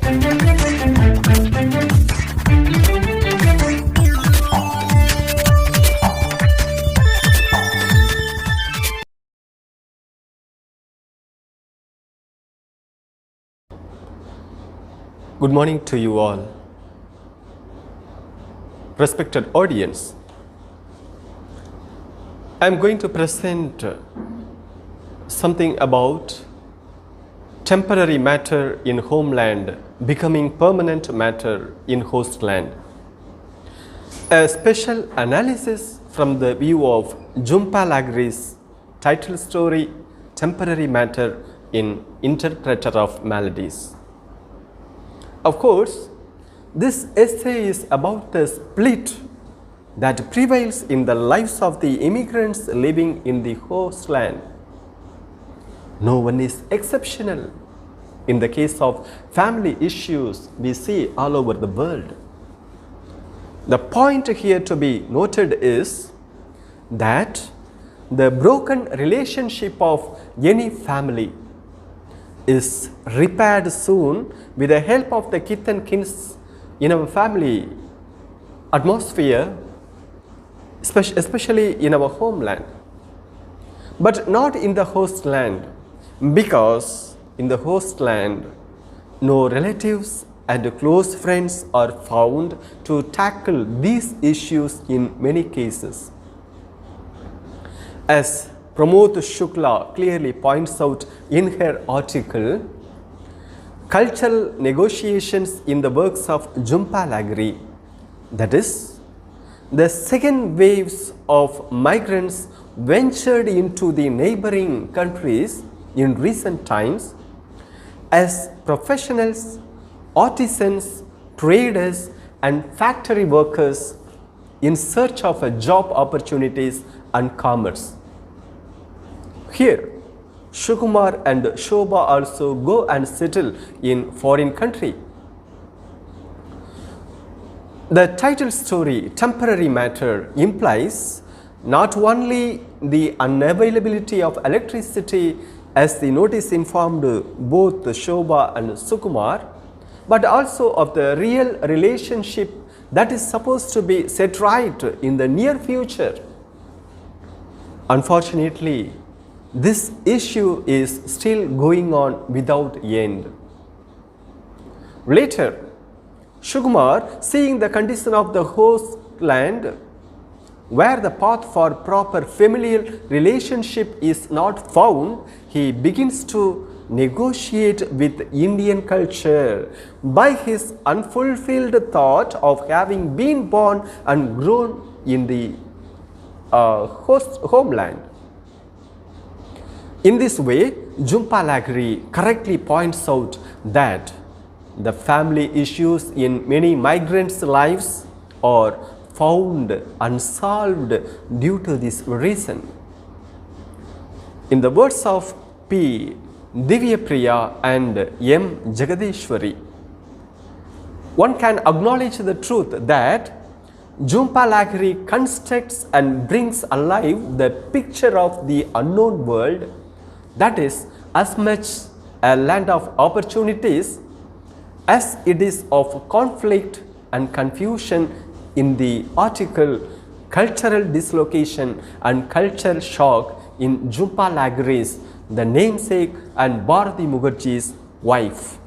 Good morning to you all. Respected audience, I am going to present something about temporary matter in homeland becoming permanent matter in host land. A special analysis from the view of Jhumpa Lahiri's title story, Temporary Matter in Interpreter of Maladies. Of course, this essay is about the split that prevails in the lives of the immigrants living in the host land. No one is exceptional in the case of family issues we see all over the world. The point here to be noted is that the broken relationship of any family is repaired soon with the help of the kith and kins in our family atmosphere, especially in our homeland, but not in the host land, because in the host land no relatives and close friends are found to tackle these issues in many cases. As Pramod Shukla clearly points out in her article, cultural negotiations in the works of Jhumpa Lahiri, that is, the second waves of migrants ventured into the neighboring countries in recent times as professionals, artisans, traders and factory workers in search of job opportunities and commerce. Here, Shukumar and Shobha also go and settle in foreign country. The title story, Temporary Matter, implies not only the unavailability of electricity as the notice informed both Shobha and Sukumar, but also of the real relationship that is supposed to be set right in the near future. Unfortunately, this issue is still going on without end. Later, Shukumar, seeing the condition of the host land, where the path for proper familial relationship is not found, he begins to negotiate with Indian culture by his unfulfilled thought of having been born and grown in the host homeland. In this way, Jhumpa Lahiri correctly points out that the family issues in many migrants' lives are found unsolved due to this reason. In the words of P. Divyapriya and M. Jagadeshwari, one can acknowledge the truth that Jhumpa Lahiri constructs and brings alive the picture of the unknown world, that is as much a land of opportunities as it is of conflict and confusion in the article Cultural Dislocation and Cultural Shock in Jhumpa Lahiri's The Namesake and Bharati Mukherjee's Wife.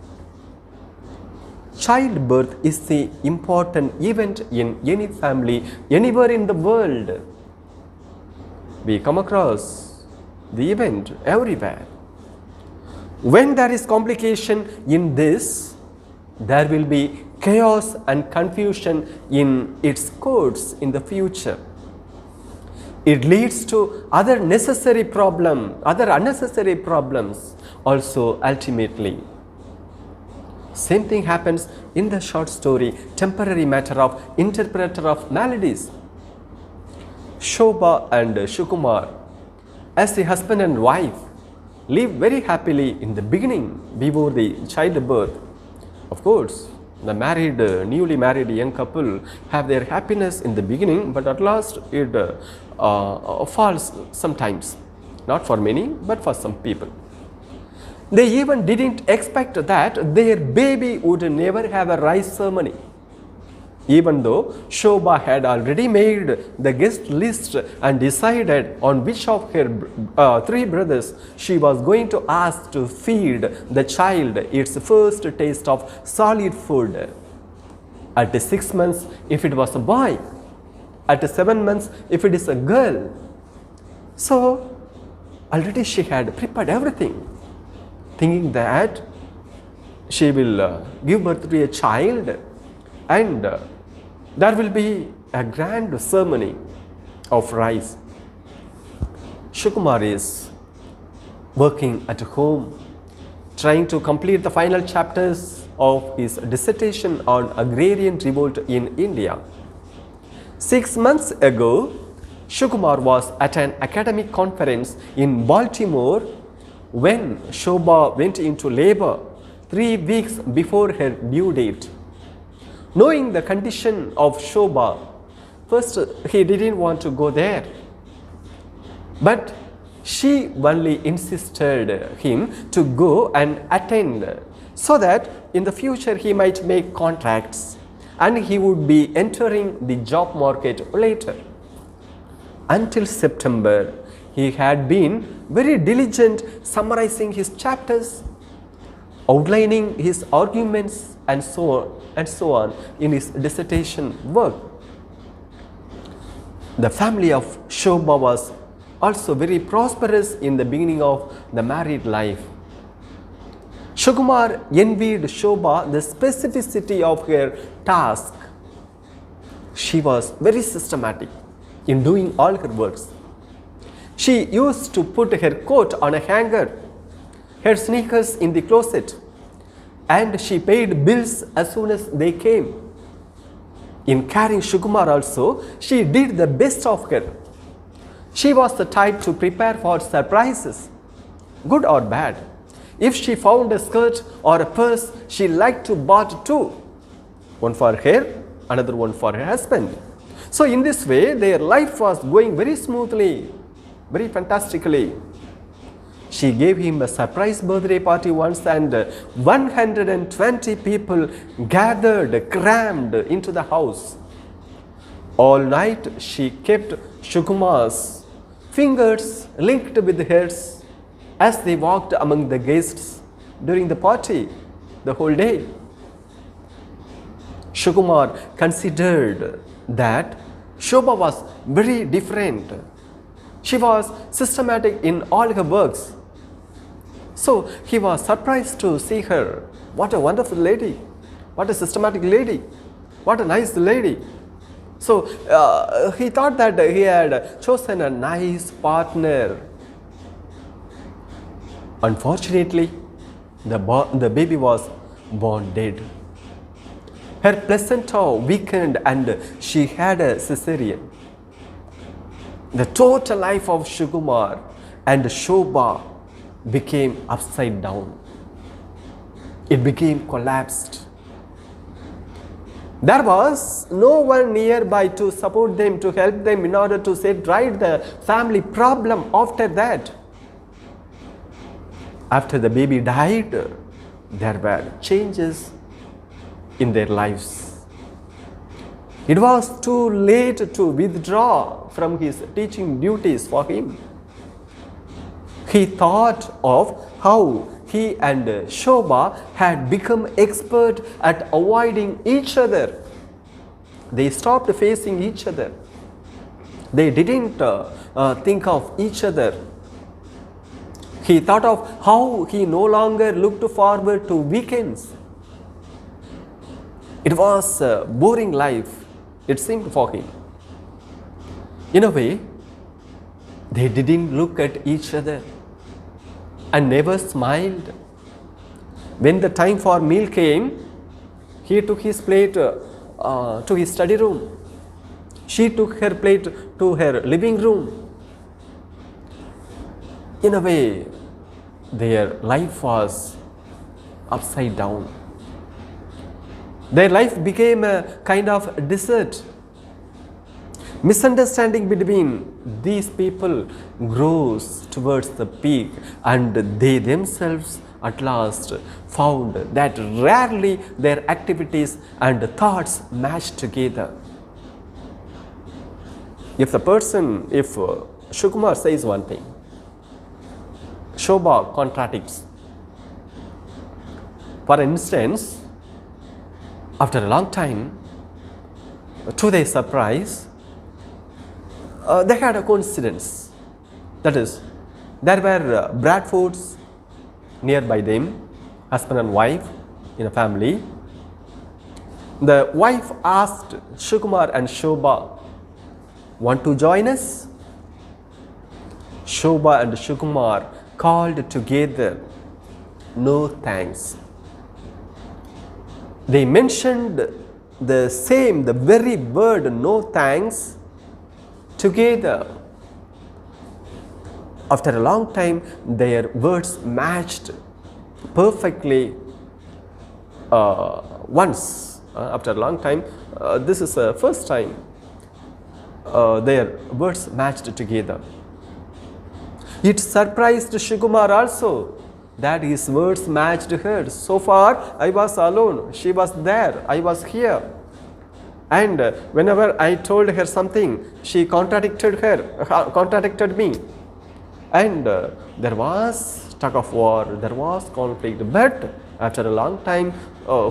Childbirth is the important event in any family anywhere in the world. We come across the event everywhere. When there is complication in this, there will be chaos and confusion in its course in the future. It leads to other unnecessary problems also ultimately. Same thing happens in the short story Temporary Matter of Interpreter of Maladies. Shobha and Shukumar, as the husband and wife, live very happily in the beginning before the childbirth. Of course, the newly married young couple have their happiness in the beginning, but at last it falls sometimes. Not for many, but for some people. They even didn't expect that their baby would never have a rice ceremony. Even though Jhumpa had already made the guest list and decided on which of her three brothers she was going to ask to feed the child its first taste of solid food. At 6 months, if it was a boy, at 7 months, if it is a girl. So, already she had prepared everything, thinking that she will give birth to a child and there will be a grand ceremony of rice. Jhumpa is working at home, trying to complete the final chapters of his dissertation on agrarian revolt in India. 6 months ago, Jhumpa was at an academic conference in Baltimore when Jhumpa went into labor 3 weeks before her due date. Knowing the condition of Jhumpa, first he didn't want to go there, but she only insisted him to go and attend so that in the future he might make contracts and he would be entering the job market later. Until September, he had been very diligent summarizing his chapters, outlining his arguments and so on in his dissertation work. The family of Jhumpa was also very prosperous in the beginning of the married life. Jhumpa envied Jhumpa the specificity of her task. She was very systematic in doing all her works. She used to put her coat on a hanger, her sneakers in the closet, and she paid bills as soon as they came. In carrying Jhumpa also, she did the best of her. She was the type to prepare for surprises, good or bad. If she found a skirt or a purse, she liked to buy two, one for her, another one for her husband. So in this way, their life was going very smoothly, very fantastically. She gave him a surprise birthday party once and 120 people gathered, crammed into the house. All night she kept Jhumpa's fingers linked with hers as they walked among the guests during the party the whole day. Jhumpa considered that Jhumpa was very different. She was systematic in all her works. So he was surprised to see her. What a wonderful lady. What a systematic lady. What a nice lady. So he thought that he had chosen a nice partner. Unfortunately, the baby was born dead. Her placenta weakened and she had a cesarean. The total life of Jhumpa and Jhumpa became upside down. It became collapsed. There was no one nearby to support them, to help them in order to set right the family problem after that. After the baby died, there were changes in their lives. It was too late to withdraw from his teaching duties for him. He thought of how he and Jhumpa had become expert at avoiding each other. They stopped facing each other. They didn't think of each other. He thought of how he no longer looked forward to weekends. It was a boring life, it seemed for him. In a way, they didn't look at each other and never smiled. When the time for meal came, he took his plate to his study room. She took her plate to her living room. In a way, their life was upside down. Their life became a kind of desert. Misunderstanding between these people grows towards the peak and they themselves at last found that rarely their activities and thoughts matched together. If Sukumar says one thing, Shobha contradicts. For instance, after a long time, to their surprise, they had a coincidence. That is, there were Bradfords nearby them, husband and wife in a family. The wife asked Sukumar and Shobha, "Want to join us?" Shobha and Sukumar called together, "No thanks." They mentioned the very word "no thanks" together. After a long time, their words matched perfectly once. After a long time, this is the first time their words matched together. It surprised Sukumar also that his words matched hers. So far, I was alone. She was there. I was here. And whenever I told her something, she contradicted me. And there was tug of war, there was conflict. But after a long time,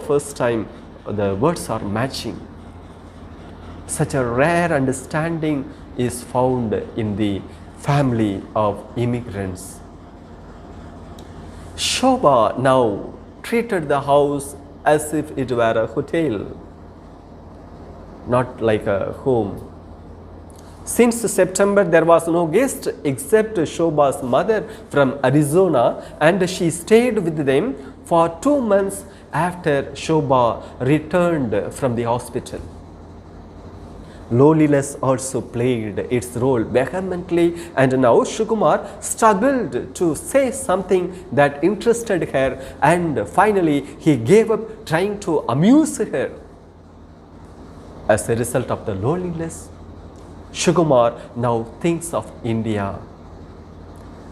first time, the words are matching. Such a rare understanding is found in the family of immigrants. Shobha now treated the house as if it were a hotel, not like a home. Since September, there was no guest except Shobha's mother from Arizona, and she stayed with them for 2 months after Shobha returned from the hospital. Loneliness also played its role vehemently, and now Sukumar struggled to say something that interested her, and finally he gave up trying to amuse her. As a result of the loneliness, Sukumar now thinks of India,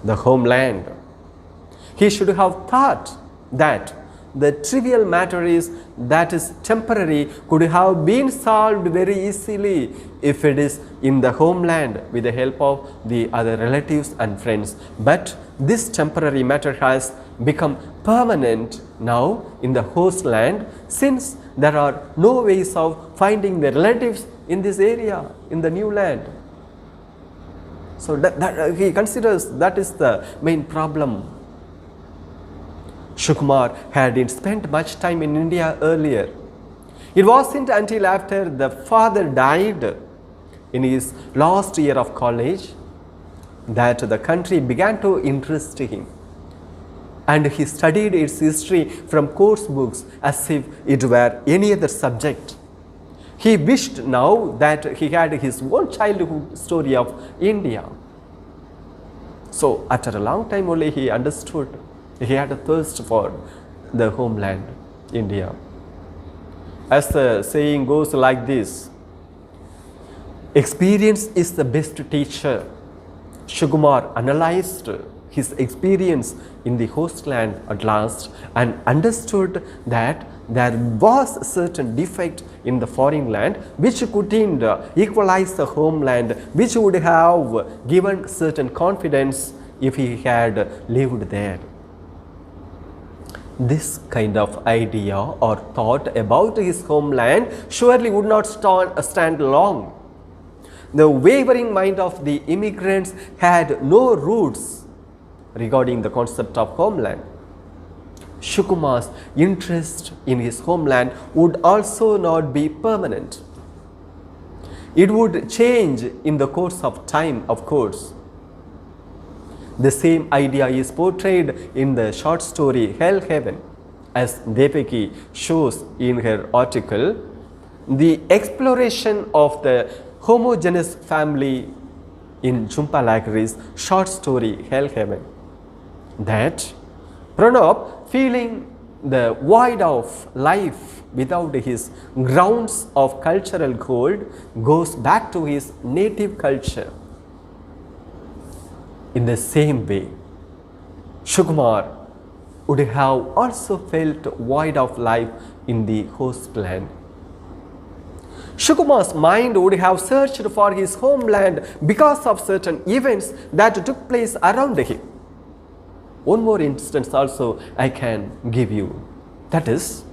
the homeland. He should have thought that the trivial matter is temporary could have been solved very easily if it is in the homeland with the help of the other relatives and friends. But this temporary matter has become permanent now in the host land, since there are no ways of finding the relatives in this area, in the new land. So that he considers that is the main problem. Sukumar hadn't spent much time in India earlier. It wasn't until after the father died in his last year of college that the country began to interest him, and he studied its history from course books as if it were any other subject. He wished now that he had his own childhood story of India. So after a long time only he understood. He had a thirst for the homeland, India. As the saying goes like this, experience is the best teacher. Sukumar analyzed his experience in the host land at last and understood that there was a certain defect in the foreign land which couldn't equalize the homeland, which would have given certain confidence if he had lived there. This kind of idea or thought about his homeland surely would not stand long. The wavering mind of the immigrants had no roots regarding the concept of homeland. Sukumar's interest in his homeland would also not be permanent. It would change in the course of time, of course. The same idea is portrayed in the short story Hell Heaven, as Devaki shows in her article. The exploration of the homogeneous family in Jhumpa Lahiri's short story Hell Heaven. That Pranab, feeling the void of life without his grounds of cultural gold, goes back to his native culture. In the same way, Sukumar would have also felt void of life in the host land. Sukumar's mind would have searched for his homeland because of certain events that took place around him. One more instance also I can give you. That is,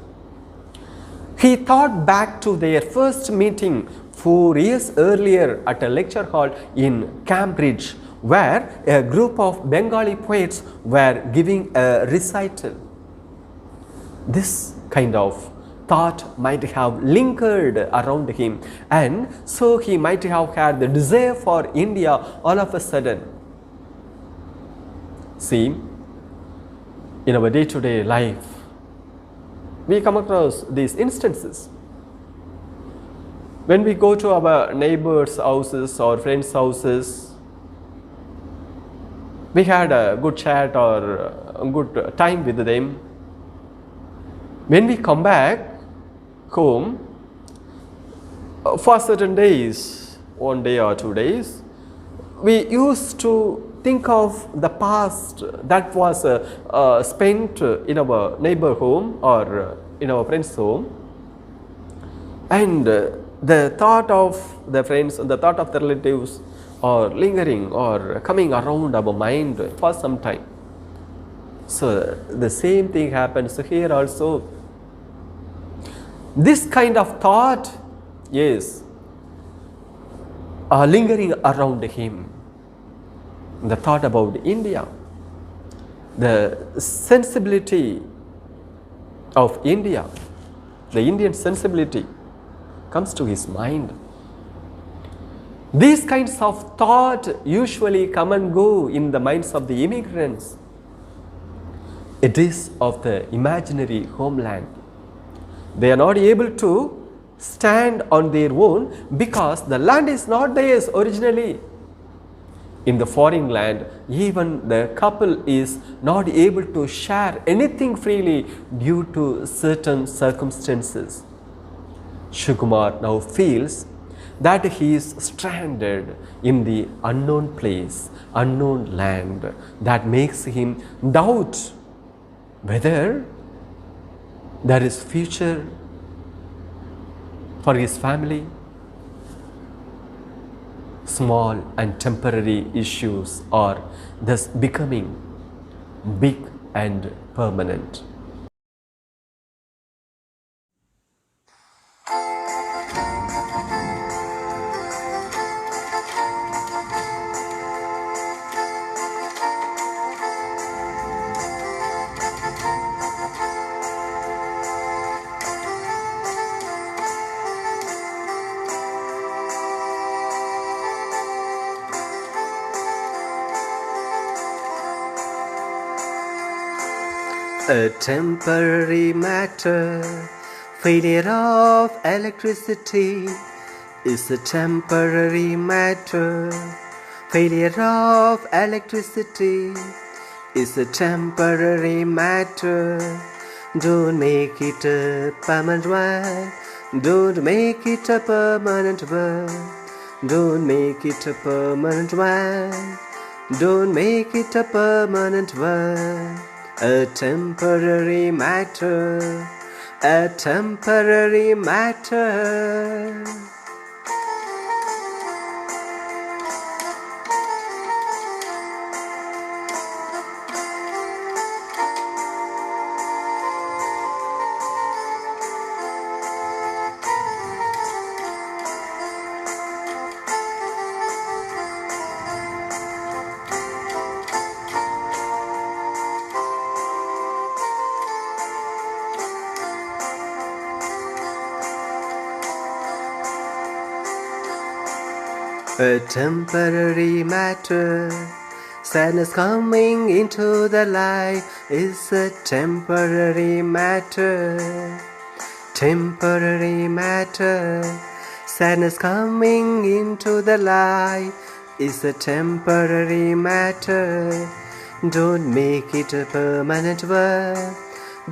he thought back to their first meeting 4 years earlier at a lecture hall in Cambridge, where a group of Bengali poets were giving a recital. This kind of thought might have lingered around him, and so he might have had the desire for India all of a sudden. See, in our day-to-day life, we come across these instances. When we go to our neighbors' houses or friends' houses, we had a good chat or a good time with them. When we come back home, for certain days, 1 day or 2 days, we used to think of the past that was spent in our neighbor home or in our friend's home, and the thought of the friends, the thought of the relatives are lingering or coming around our mind for some time. So the same thing happens here also. This kind of thought is lingering around him. The thought about India, the sensibility of India, the Indian sensibility comes to his mind. These kinds of thought usually come and go in the minds of the immigrants. It is of the imaginary homeland. They are not able to stand on their own because the land is not theirs originally. In the foreign land, even the couple is not able to share anything freely due to certain circumstances. Sukumar now feels that he is stranded in the unknown place, unknown land, that makes him doubt whether there is future for his family. Small and temporary issues are thus becoming big and permanent. A temporary matter, failure of electricity is a temporary matter. Failure of electricity is a temporary matter. Don't make it a permanent one. Don't make it a permanent one. Don't make it a permanent one. Don't make it a permanent one. A temporary matter, a temporary matter. A temporary matter, sadness coming into the light is a temporary matter. Temporary matter, sadness coming into the light is a temporary matter. Don't make it a permanent one.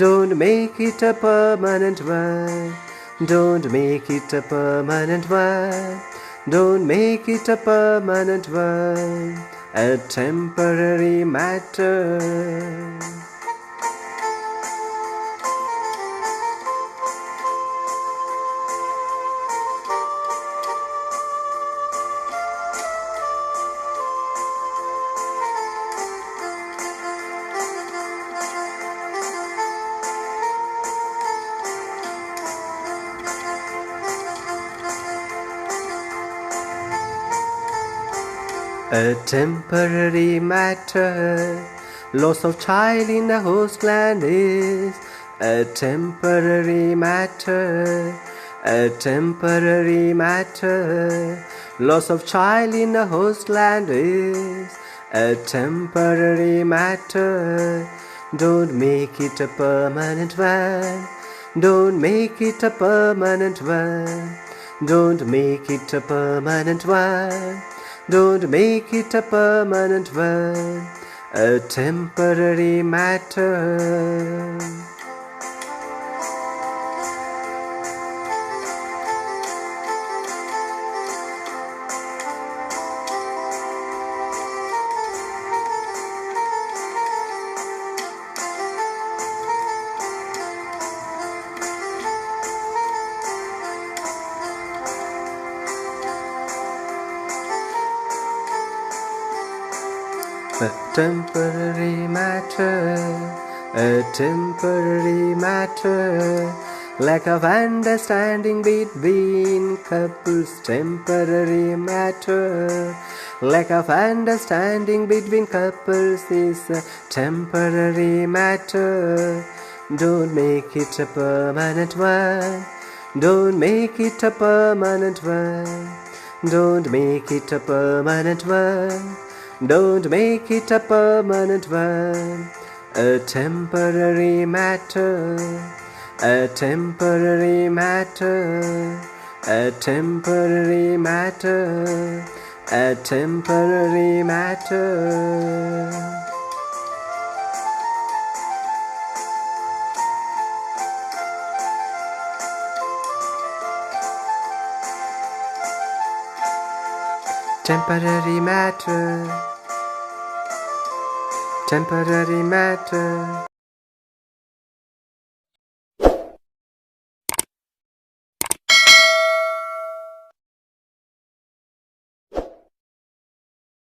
Don't make it a permanent one. Don't make it a permanent one. Don't make it a permanent one, a temporary matter. A temporary matter. Loss of child in the host land is a temporary matter. A temporary matter. Loss of child in the host land is a temporary matter. Don't make it a permanent one. Don't make it a permanent one. Don't make it a permanent one. Don't make it a permanent one. A temporary matter. A temporary matter, a temporary matter, lack of understanding between couples, temporary matter, lack of understanding between couples is a temporary matter. Don't make it a permanent one. Don't make it a permanent one. Don't make it a permanent one. Don't make it a permanent one. A temporary matter. A temporary matter. A temporary matter. A temporary matter. Temporary matter. Temporary matter.